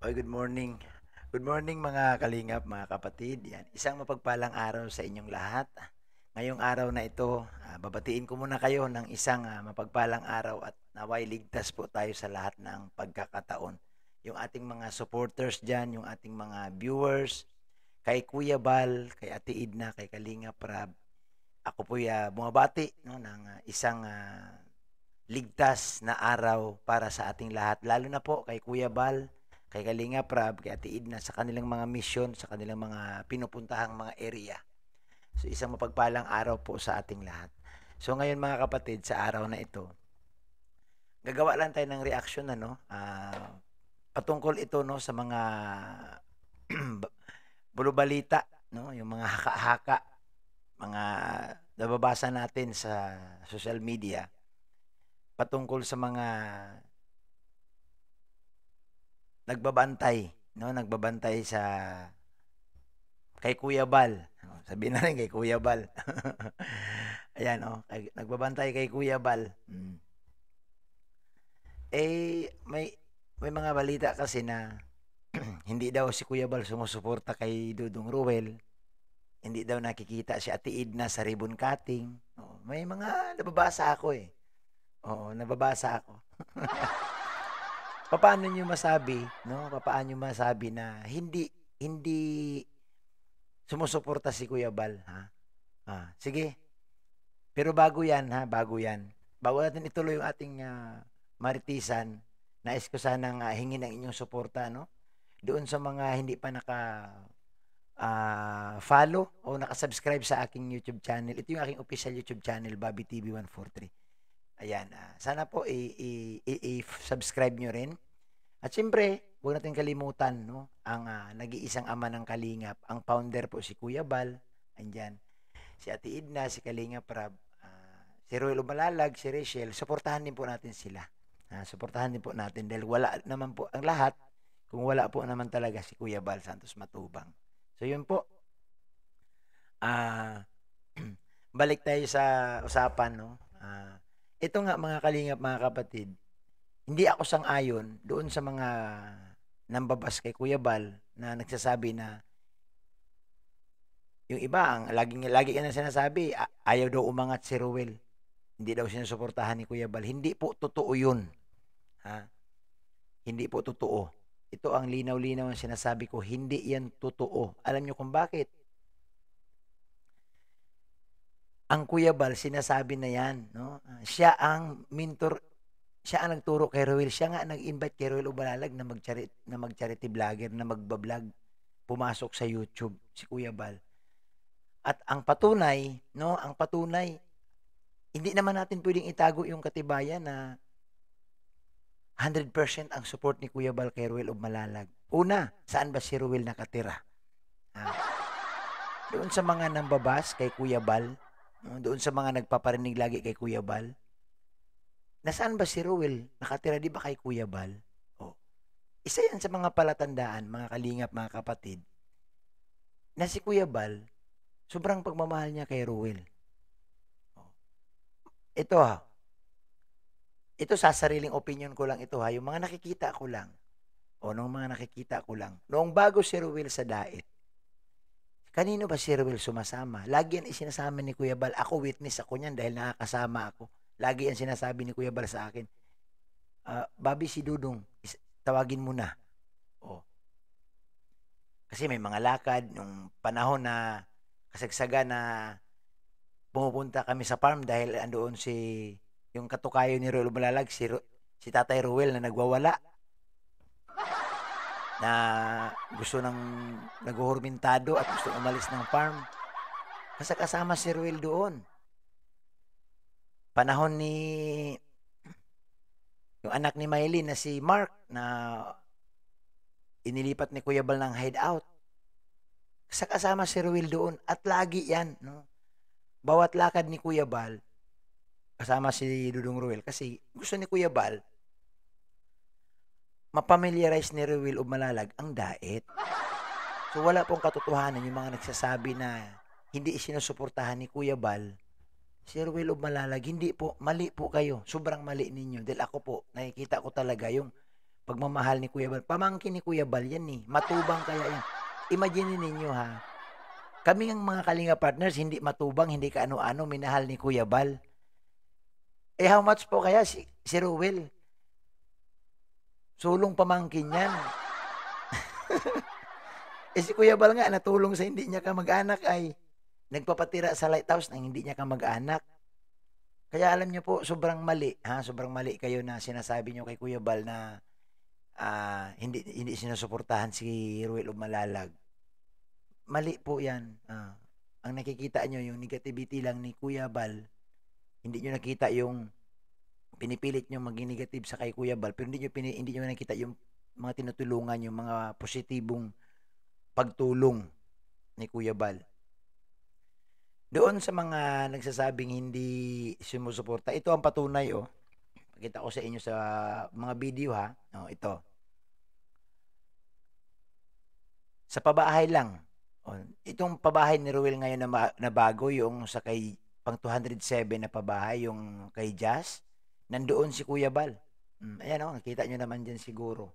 Oy, good morning. Good morning mga kalingap, mga kapatid. Yan, isang mapagpalang araw sa inyong lahat. Ngayong araw na ito, babatiin ko muna kayo ng isang mapagpalang araw at naway ligtas po tayo sa lahat ng pagkakataon. Yung ating mga supporters dyan, yung ating mga viewers, kay Kuya Bal, kay Ate Idna, kay Kalinga Prab. Ako po bumabati no, ng isang ligtas na araw para sa ating lahat. Lalo na po kay Kuya Bal, kay Kalinga Prab, kay Ate Idna sa kanilang mga mission, sa kanilang mga pinupuntahang mga area. So isang mapagpalang araw po sa ating lahat. So ngayon mga kapatid, sa araw na ito, gagawa lang tayo ng reaction patungkol ito no sa mga bulubalita, no, yung mga haka-haka, mga nababasa natin sa social media patungkol sa mga nagbabantay, no? Nagbabantay sa kay Kuya Bal. Sabihin na rin kay Kuya Bal. Ayan, nagbabantay kay Kuya Bal. May mga balita kasi na hindi daw si Kuya Bal sumusuporta kay Dudong Ruel. Hindi daw nakikita si Ate Edna sa ribbon cutting. May mga nababasa ako eh. Oo, nababasa ako. Papaano niyo masabi, no? Papaano niyo masabi na hindi hindi sumusuporta si Kuya Bal, ha? Sige. Pero bago 'yan, ha, bago 'yan. Bago natin ituloy yung ating maritisan, nais ko sanang hingin ang inyong suporta, no? Doon sa mga hindi pa follow o naka-subscribe sa aking YouTube channel. Ito yung aking official YouTube channel, Bobby TV 143. Ayan, sana po i-subscribe nyo rin. At siyempre, huwag natin kalimutan, no, ang nag-iisang ama ng Kalingap, ang founder po si Kuya Bal, andyan, si Ate Idna, si Kalinga Prab, si Roel Umalalag, si Rachel, suportahan din po natin sila. Suportahan din po natin dahil wala naman po ang lahat kung wala po naman talaga si Kuya Bal Santos Matubang. So yun po. Ah, balik tayo sa usapan, no. Ito nga mga Kalingap, mga kapatid, hindi ako sang-ayon doon sa mga nambabas kay Kuya Bal na nagsasabi na yung iba ang lagi yan ang sinasabi, ayaw daw umangat si Ruel. Hindi daw sinusuportahan ni Kuya Bal. Hindi po totoo 'yun. Ha? Hindi po totoo. Ito ang linaw-linaw ang sinasabi ko, hindi yan totoo. Alam niyo kung bakit? Ang Kuya Bal sinasabi na yan, no? Siya ang mentor, siya ang nagturo kay Ruel. Siya nga nag-invite kay Ruel Ubalalag na mag-charity vlogger, na magba-vlog, pumasok sa YouTube si Kuya Bal. At ang patunay, no, ang patunay, hindi naman natin pwedeng itago yung katibayan na 100% ang support ni Kuya Bal kay Ruel Malalag. Una, saan ba si Ruel nakatira? Ah, doon sa mga nambabas kay Kuya Bal, no, doon sa mga nagpaparinig lagi kay Kuya Bal, nasaan ba si Ruel nakatira? Di ba kay Kuya Bal? Oh, isa yan sa mga palatandaan, mga kalingap, mga kapatid, na si Kuya Bal, sobrang pagmamahal niya kay Ruel. Oh, ito ito sa sariling opinion ko lang ito ha, yung mga nakikita ko lang, o nung mga nakikita ko lang, noong bago si Ruel sa Daet, kanino ba si Ruel sumasama? Lagi yan isinasama ni Kuya Bal. Ako witness ako niyan dahil nakakasama ako. Lagi yan sinasabi ni Kuya Bal sa akin, Bobby, si Dudong, tawagin mo na. Oh. Kasi may mga lakad nung panahon na kasagsaga na pumupunta kami sa farm dahil andoon yung katukayo ni Ruel Balalag, si Tatay Ruel na nagwawala, na gusto ng naguhurmentado at gusto umalis ng farm. Kasi kasama si Ruel doon. Panahon ni yung anak ni Maylin na si Mark na inilipat ni Kuya Bal ng hideout. Kasi kasama si Ruel doon at lagi yan, no? Bawat lakad ni Kuya Bal kasama si Dudong Ruel kasi gusto ni Kuya Bal mapamiliarize ni Ruel Malalag ang Daet. So wala pong katotohanan yung mga nagsasabi na hindi isinusuportahan ni Kuya Bal si Ruel Malalag. Hindi po, mali po kayo. Sobrang mali ninyo. Dahil ako po, nakikita ko talaga yung pagmamahal ni Kuya Bal. Pamangkin ni Kuya Bal yan eh. Matubang kaya yan. Imagine ninyo ha. Kami ang mga Kalinga partners, hindi matubang, hindi kaano-ano, minahal ni Kuya Bal. Eh how much po kaya si Ruel? Sulong pamangkin yan. Eh si Kuya Bal nga, natulong sa hindi niya kamag-anak ay nagpapatira sa lighthouse nang hindi niya kamag-anak. Kaya alam niyo po, sobrang mali. Ha? Sobrang mali kayo na sinasabi niyo kay Kuya Bal na hindi sinusuportahan si Ruel Umalalag. Mali po yan. Ang nakikita nyo, yung negativity lang ni Kuya Bal, hindi nyo nakita yung pinipilit nyo maging negative sa kay Kuya Bal, pero hindi nyo nakita yung mga tinutulungan, yung mga positibong pagtulong ni Kuya Bal. Doon sa mga nagsasabing hindi sumusuporta, ito ang patunay, oh. Pakita ko sa inyo sa mga video, ha. Oh, ito. Sa pabahay lang. Oh, itong pabahay ni Ruel ngayon na bago, yung sa kay pang 207 na pabahay, yung kay Jazz, nandoon si Kuya Bal. Ayan, oh, nakita nyo naman dyan siguro.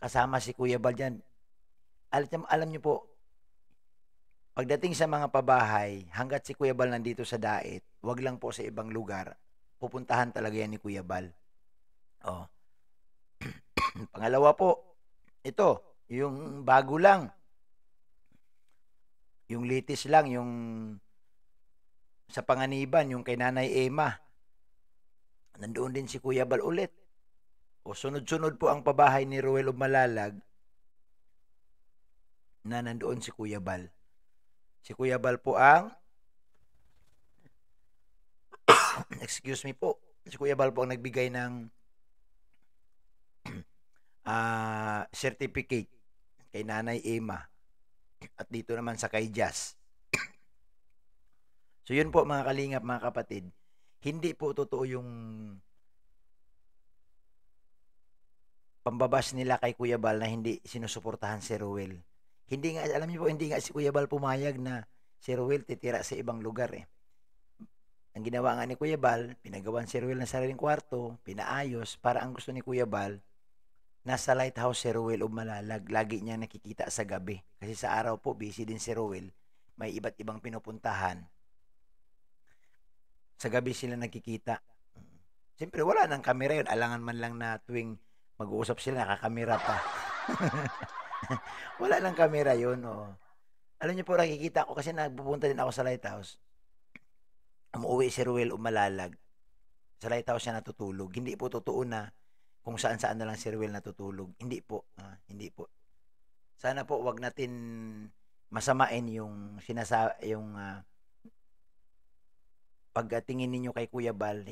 Kasama si Kuya Bal dyan. Alam nyo po, pagdating sa mga pabahay, hanggat si Kuya Bal nandito sa Dait, wag lang po sa ibang lugar, pupuntahan talaga yan ni Kuya Bal. Oh. Pangalawa po, ito, yung bago lang. Yung litis lang, yung sa Panganiban, yung kay Nanay Emma. Nandoon din si Kuya Bal ulit. O sunod-sunod po ang pabahay ni Ruel Umalalag na nandoon si Kuya Bal. Si Kuya Bal po ang excuse me po. Si Kuya Bal po ang nagbigay ng certificate kay Nanay Emma at dito naman sa kay Jazz. So yun po mga kalingap, mga kapatid, hindi po totoo yung pambabas nila kay Kuya Bal na hindi sinusuportahan si Ruel. Hindi nga, alam niyo po, hindi nga si Kuya Bal pumayag na si Ruel titira sa ibang lugar eh. Ang ginawa nga ni Kuya Bal, pinagawan si Ruel ng sariling kwarto, pinaayos, para ang gusto ni Kuya Bal, nasa lighthouse si Ruel Umalalag, lagi niya nakikita sa gabi. Kasi sa araw po, busy din si Ruel, may iba't ibang pinupuntahan. Sa gabi sila nakikita. Siyempre, wala nang kamera yun. Alangan man lang na tuwing mag-uusap sila, nakakamera pa. Wala nang kamera yun. Oh. Alam niyo po, nakikita ko kasi nagpupunta din ako sa lighthouse. Umuwi si Ruel Umalalag. Sa lighthouse siya natutulog. Hindi po totoo na kung saan-saan na lang si Ruel natutulog. Hindi po. Hindi po. Sana po wag natin masamain yung pagtingin ninyo kay Kuya Bal.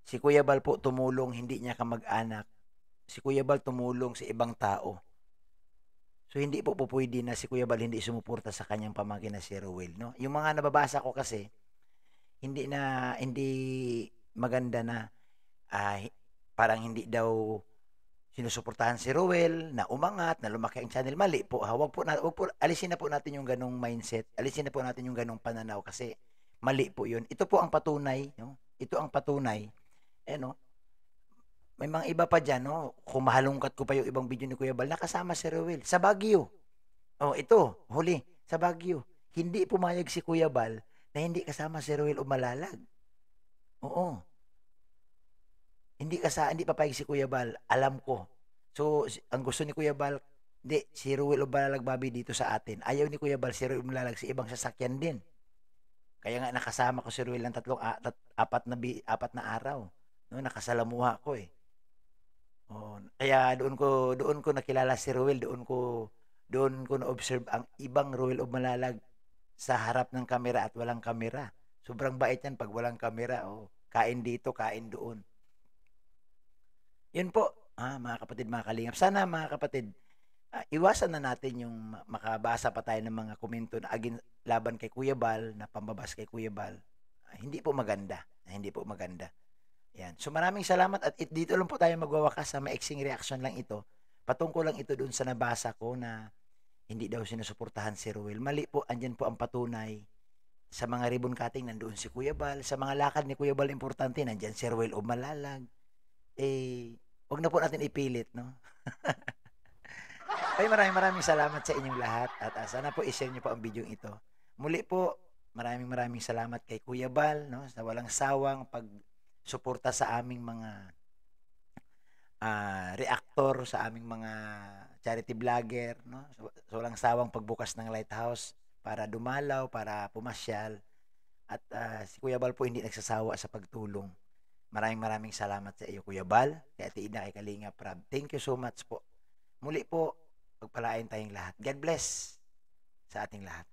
Si Kuya Bal po tumulong, hindi niya kamag-anak. Si Kuya Bal tumulong sa ibang tao. So hindi po pwede na si Kuya Bal hindi sumuporta sa kanyang pamangkin na si Ruel, no? Yung mga nababasa ko kasi hindi maganda na parang hindi daw sinusuportahan si Ruel, na umangat, na lumaki ang channel. Mali po. Wag po alisin na po natin yung ganong mindset. Alisin na po natin yung ganong pananaw kasi mali po yun. Ito po ang patunay, no? Ito ang patunay. No? May mga iba pa dyan, no? Kung mahalungkat ko pa yung ibang video ni Kuya Bal, nakasama si Ruel sa Baguio. Ito, huli, sa Baguio. Hindi pumayag si Kuya Bal na hindi kasama si Ruel Umalalag. Oo. Hindi papayag si Kuya Bal, alam ko. So, ang gusto ni Kuya Bal, hindi, si Ruel Umalalag Bobby dito sa atin. Ayaw ni Kuya Bal si Ruel Umalalag sa ibang sasakyan din. Kaya nga nakasama ko si Ruel ng apat na araw. No, nakasalamuha ko eh. Kaya doon ko nakilala si Ruel, doon ko na-observe ang ibang Ruel Umalalag sa harap ng kamera at walang kamera. Sobrang bait yan pag walang kamera. Kain dito, kain doon. Yun po, mga kapatid, mga kalingap. Sana mga kapatid, iwasan na natin yung makabasa pa tayo ng mga komento na laban kay Kuya Bal, na pambabas kay Kuya Bal. Hindi po maganda. Hindi po maganda. Yan. So maraming salamat at dito lang po tayo magwawakas sa maiksing reaction lang ito. Patungkol lang ito doon sa nabasa ko na hindi daw sinusuportahan si Ruel. Mali po, andyan po ang patunay sa mga ribbon cutting, nandoon si Kuya Bal. Sa mga lakad ni Kuya Bal, importante, nandyan si Ruel o Malalag. Wag na po natin ipilit, no? Ay, maraming salamat sa inyong lahat at sana po i-share niyo po ang video ito. Muli po, maraming salamat kay Kuya Bal, no, sa walang sawang pagsuporta sa aming mga reactor, sa aming mga charity vlogger, no, sa walang sawang pagbukas ng lighthouse para dumalaw, para pumasyal. At si Kuya Bal po hindi nagsasawa sa pagtulong. Maraming salamat sa iyo, Kuya Bal, kay Ate Ina, kay Kalinga Prab. Thank you so much po. Muli po, pagpalain tayong lahat. God bless sa ating lahat.